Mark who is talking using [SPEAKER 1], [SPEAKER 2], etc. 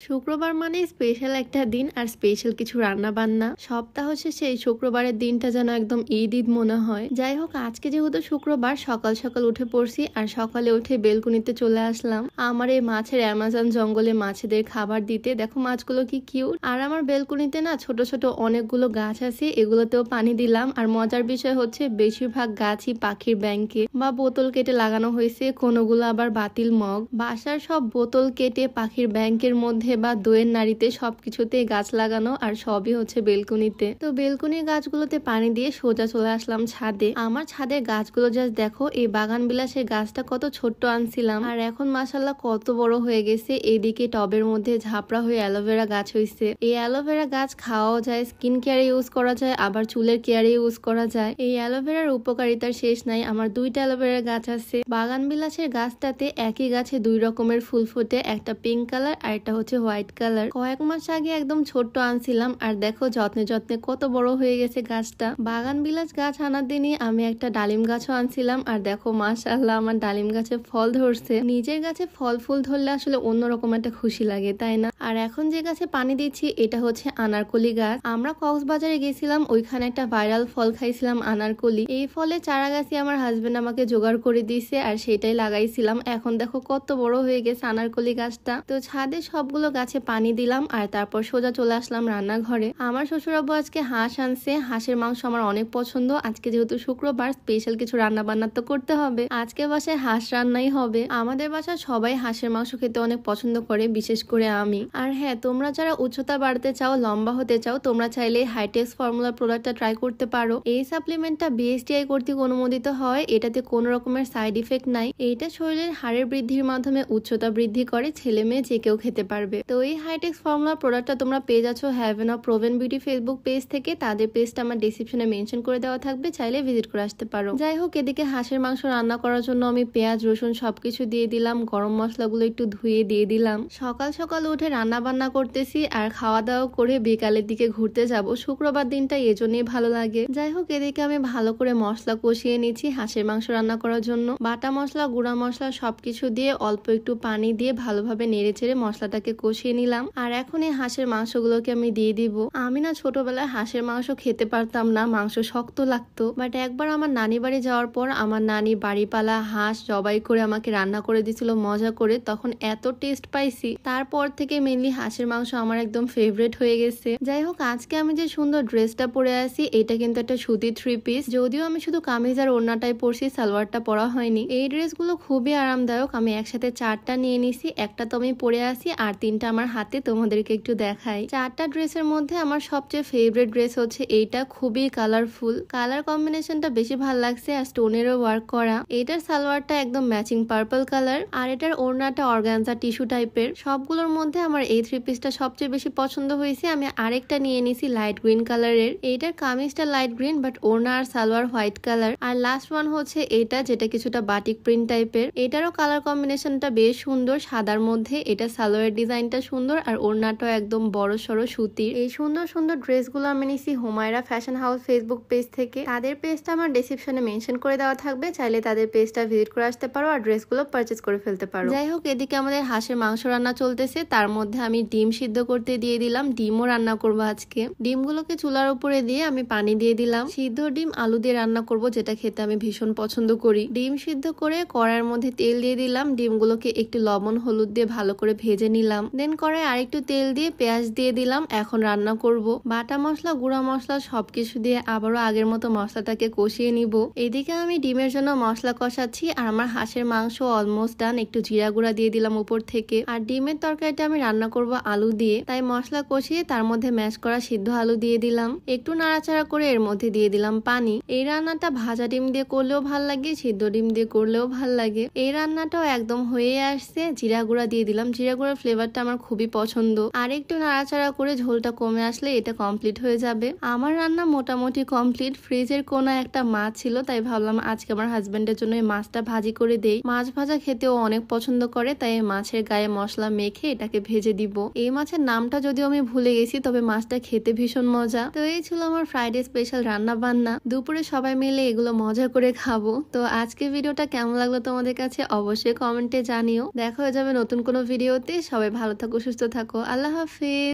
[SPEAKER 1] শুক্রবার মানে স্পেশাল একটা দিন আর স্পেশাল কিছু রান্না বান্না। সপ্তাহ শেষে এই শুক্রবারের দিনটা যেন একদম ঈদ ঈদ মনে হয়। যাই হোক, আজকে যেহেতু শুক্রবার, সকাল সকাল উঠে পড়ছি আর সকালে উঠে বেলকুনিতে চলে আসলাম আমার এই মাছের অ্যামাজন জঙ্গলে মাছেদের খাবার দিতে। দেখো মাছগুলো কি কিউট। আর আমার বেলকুনিতে না ছোট ছোট অনেকগুলো গাছ আছে, এগুলোতেও পানি দিলাম। আর মজার বিষয় হচ্ছে বেশিরভাগ গাছই পাখির ব্যাংকে বা বোতল কেটে লাগানো হয়েছে, কোনোগুলো আবার বাতিল মগ। বাসার সব বোতল কেটে পাখির ব্যাংকের মধ্যে বা দইয়ের নাড়িতে সবকিছুতে গাছ লাগানো, আর সবই হচ্ছে বেলকুনিতে। তো বেলকুনির গাছগুলোতে পানি দিয়ে সোজা চলে আসলাম ছাদে। আমার ছাদের গাছগুলো জাস্ট দেখো, এই বাগান বিলাসের গাছটা কত ছোট্ট আনছিলাম আর এখন মাশাআল্লাহ কত বড় হয়ে গেছে। এদিকে টবের মধ্যে ঝাপড়া হয়ে অ্যালোভেরা গাছ হয়েছে। এই অ্যালোভেরা গাছ খাওয়াও যায়, স্কিন কেয়ারে ইউজ করা যায়, আবার চুলের কেয়ারে ইউজ করা যায়। এই অ্যালোভেরার উপকারিতার শেষ নাই। আমার দুইটা অ্যালোভেরা গাছ আছে। বাগান বিলাসের গাছটাতে একই গাছে দুই রকমের ফুল ফুটে, একটা পিঙ্ক কালার আর একটা হচ্ছে হোয়াইট কালার। কয়েক মাস আগে একদম ছোট্ট আনছিলাম আর দেখো যত্নে যত্নে কত বড় হয়ে গেছে গাছটা। বাগান বিলাস গাছ আনার দিনই আমি একটা ডালিম গাছও আনছিলাম আর দেখো মাশাআল্লাহ আমার ডালিম গাছে ফল ধরছে। নিজের গাছে ফল ফুল ধরলে আসলে অন্যরকম একটা খুশি লাগে, তাই না? আর এখন যে গাছে পানি দিচ্ছি এটা হচ্ছে আনারকলি গাছ। আমরা কক্সবাজারে গেছিলাম, ওইখানে একটা ভাইরাল ফল খাইছিলাম আনারকলি। এই ফলে চারা গাছই আমার হাজবেন্ড আমাকে জোগাড় করে দিয়েছে আর সেটাই লাগাইছিলাম। এখন দেখো কত বড় হয়ে গেছে আনারকলি গাছটা। তো ছাদে সবগুলো গাছে পানি দিলাম আর তারপর সোজা চলে আসলাম রান্নাঘরে। আমার শ্বশুরাব্বু আজকে হাঁস আনছে। হাঁসের মাংস আমার অনেক পছন্দ। আজকে যেহেতু শুক্রবার, স্পেশাল কিছু রান্না বান্না তো করতে হবে। আজকে বাসায় হাঁস রান্নাই হবে। আমাদের বাসায় সবাই হাঁসের মাংস খেতে অনেক পছন্দ করে, বিশেষ করে আমি। আর হ্যাঁ, তোমরা যারা উচ্চতা বাড়তে চাও, লম্বা হতে চাও, তোমরা চাইলে হাইটেক্স ফর্মুলা প্রোডাক্টটা ট্রাই করতে পারো। এই সাপ্লিমেন্টটা বিএসটিআই কর্তৃক অনুমোদিত হয়। এটাতে কোনো রকমের সাইড ইফেক্ট নাই। এটা শরীরের হাড়ের বৃদ্ধির মাধ্যমে উচ্চতা বৃদ্ধি করে। ছেলে মেয়ে যে কেউ খেতে পারবে। তো এই হাইটেক্স ফর্মুলা প্রোডাক্টটা তোমরা পেয়ে যাচ্ছ haven of proven beauty Facebook page থেকে। তাদের পেজটা আমার ডেসক্রিপশনে মেনশন করে দেওয়া থাকবে, চাইলে ভিজিট করে আসতে পারো। যাই হোক, এদিকে হাঁসের মাংস রান্না করার জন্য আমি পেঁয়াজ রসুন সবকিছু দিয়ে দিলাম, গরম মশলাগুলো একটু ধুয়ে দিয়ে দিলাম। সকাল সকাল উঠে রান্না বান্না করতেছি আর খাওয়া দাওয়া করে বিকালের দিকে ঘুরতে যাব। শুক্রবার দিনটা এজন্যই ভালো লাগে। যাই হোক, এদিকে আমি ভালো করে মশলা কষিয়ে নিচ্ছি হাঁসের মাংস রান্না করার জন্য। বাটা মশলা, গুঁড়া মশলা সবকিছু দিয়ে অল্প একটু পানি দিয়ে ভালোভাবে নেড়ে চেড়ে মশলাটাকে কষিয়ে নিলাম। আর এখন এই হাঁসের মাংসগুলোকে আমি দিয়ে দিব। আমি না ছোটবেলায় হাঁসের মাংস খেতে পারতাম না, মাংস শক্ত লাগতো। বাট একবার আমার নানি বাড়ি যাওয়ার পর আমার নানি বাড়িপালা হাঁস জবাই করে আমাকে রান্না করে দিছিল মজা করে, তখন এত টেস্ট পাইছি। তারপর থেকে মেনলি হাঁসের মাংস আমার একদম ফেভারিট হয়ে গেছে। যাই হোক, আজকে আমি যে সুন্দর ড্রেসটা পরে আছি এটা কিন্তু একটা সুতির 3 পিস। যদিও আমি শুধু কামিজ আর ওড়নাটাই পরছি, সালোয়ারটা পরা হয়নি। এই ড্রেসগুলো খুবই আরামদায়ক। আমি একসাথে 4টা নিয়ে নিছি। একটা তো আমি পরে আছি আর 3টা আমার হাতে, তোমাদেরকে একটু দেখাই। 4টা ড্রেসের মধ্যে আমার সবচেয়ে ফেভারিট ড্রেস হচ্ছে এইটা। খুবই কালারফুল, কালার কম্বিনেশনটা বেশি ভালো লাগছে আর স্টোনেরও ওয়ার্ক করা। এটার সালোয়ারটা একদম ম্যাচিং পার্পল কালার আর এটার ওড়নাটা অর্গানজা টিস্যু টাইপের। সবগুলোর মধ্যে আমার এই 3 পিসটা সবচেয়ে বেশি পছন্দ হয়েছে। আমি আরেকটা নিয়ে নিছি লাইট গ্রিন কালারের। এইটার কামিজটা লাইট গ্রিন বাট ওড়না আর সালোয়ার হোয়াইট কালার। আর লাস্ট ওয়ান হচ্ছে এটা, যেটা কিছুটা বাটিক প্রিন্ট টাইপের। এটারও কালার কম্বিনেশনটা বেশ সুন্দর, সাদার মধ্যে। এটা সালোয়ার ডিজাইনটা সুন্দর আর ওড়নাটাও একদম বড় সড়ো সুতির। এই সুন্দর সুন্দর ড্রেসগুলো আমি নিছি Humaira fashion house Facebook page থেকে। তাদের পেজটা আমার ডেসক্রিপশনে মেনশন করে দেওয়া থাকবে, চাইলে তাদের পেজটা ভিজিট করে আসতে পারো আর ড্রেসগুলো পারচেজ করে ফেলতে পারো। যাই হোক, এদিকে আমাদের হাঁসের মাংস রান্না চলতেছে, তার মধ্যে আমি ডিম সিদ্ধ করতে দিয়ে দিলাম। ডিমও রান্না করবো আজকে। ডিমগুলোকে চুলার উপরে দিয়ে আমি পানি দিয়ে দিলাম। সিদ্ধ ডিম আলু দিয়ে রান্না করব, যেটা খেতে আমি ভীষণ পছন্দ করি। ডিম সিদ্ধ করে কড়াইয়ের মধ্যে তেল দিয়ে দিলাম। ডিমগুলোকে একটু লবণ হলুদ দিয়ে ভালো করে ভেজে নিলাম। দেন কড়াই আরেকটু তেল দিয়ে পেঁয়াজ দিয়ে দিলাম। এখন রান্না করব। বাটা মশলা, গুঁড়া মশলা সবকিছু দিয়ে আবারও আগের মতো মশলাটাকে কষিয়ে নিব। এদিকে আমি ডিমের জন্য মশলা কষাচ্ছি আর আমার হাঁসের মাংস অলমোস্ট ডান। একটু জিরা গুঁড়া দিয়ে দিলাম উপর থেকে। আর ডিমের তরকারিটা আমি রান্না করব আলু দিয়ে, তাই মশলা কষিয়ে তার মধ্যে ম্যাশ করা সিদ্ধ আলু দিয়ে দিলাম। একটু নাড়াচাড়া করে এর মধ্যে দিয়ে দিলাম পানি। এই রান্নাটা ভাজা ডিম দিয়ে করলেও ভাল লাগে, সিদ্ধ ডিম দিয়ে করলেও ভাল লাগে। এই রান্নাটাও একদম হয়ে আসছে। জিরা গুঁড়া দিয়ে দিলাম। জিরা গুঁড়ার ফ্লেভারটা আমার খুবই পছন্দ। আর একটু নাড়াচাড়া করে ঝোলটা কমে আসলে এটা কমপ্লিট হয়ে যাবে। আমার রান্না মোটামুটি কমপ্লিট। ফ্রিজের কোনায় একটা মাছ ছিল, তাই ভাবলাম আজকে আমার হাজবেন্ডের জন্য এই মাছটা ভাজি করে দেই। মাছ ভাজা খেতেও অনেক পছন্দ করে, তাই এই মাছের গায়ে মশলা মেখে এটাকে ভেজে দিব। এই মাছের নামটা যদিও আমি ভুলে গেছি, তবে মাছটা খেতে ভীষণ মজা। তো এই ছিল আমার ফ্রাইডে স্পেশাল রান্না বান্না। দুপুরে সবাই মিলে এগুলো মজা করে খাবো। তো আজকে ভিডিওটা কেমন লাগলো তোমাদের কাছে অবশ্যই কমেন্টে জানিও। দেখা হয়ে যাবে নতুন কোনো ভিডিওতে। সবাই ভালো ভালো থাকো, সুস্থ থাকো। আল্লাহ হাফেজ।